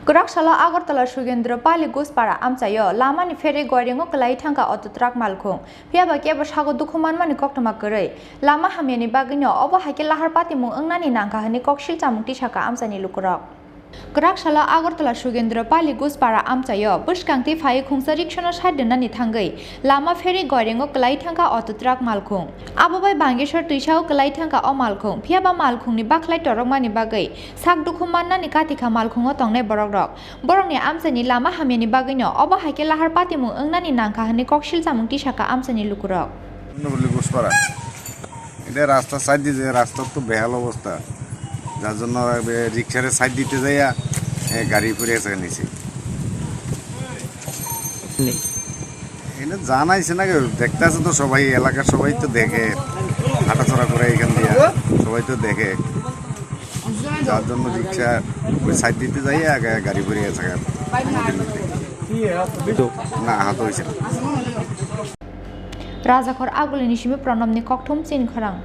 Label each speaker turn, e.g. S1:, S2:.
S1: Gorakshala Agartala Sugendra Pali Guspara Amsayo Lamani Ferry Goringo Kalai Tanka Auto Truck Malkung Piaba Keba Shago Dukuman Mani Koktamakare Lama Hamiani Bagino Oba Hakila Harpati Mu Nani Nanka Hani Kokshil Tamuti Shaka Amsani Lukurok Gorakshala Agartala Sugendra Pali Guspara Amsayo Bushkangti Fai Kungsarik Shona Shadenani Tangai Lama Ferry Goringo Kalai Tanka Auto Truck Malkung Ababai Bangishar Tuishao Kalai Tanka O Malkung Piaba Malkung ni Baklai Toromani Bagai Sak Dukuman Nani Katika Malkung Tongne Borok Borongnya Amsani Lama Hamiani Bagino Oba Hakila Harpati Mu Nani Nanka Hani Kokshil Tamuti Shaka Amsani Lukurok
S2: Guspara এটা রাস্তা side দিতে রাস্তা তো বেহাল অবস্থা যার জন্য রিক্সারে side দিতে যাইয়া গাড়ি পড়ে গেছে নিচে এটা জানাইছে না দেখতে আছে তো সবাই এলাকার সবাই তো দেখে হাঁটাচড়া করে এখান দিয়ে সবাই তো দেখে যার জন্য রিক্সা ওই সাইড দিতে যাইয়া গাড়ি পড়ে গেছে না আহত হয়েছে
S1: Rajakor Agulini Shimi Pranam ni Koktum Chin Kharang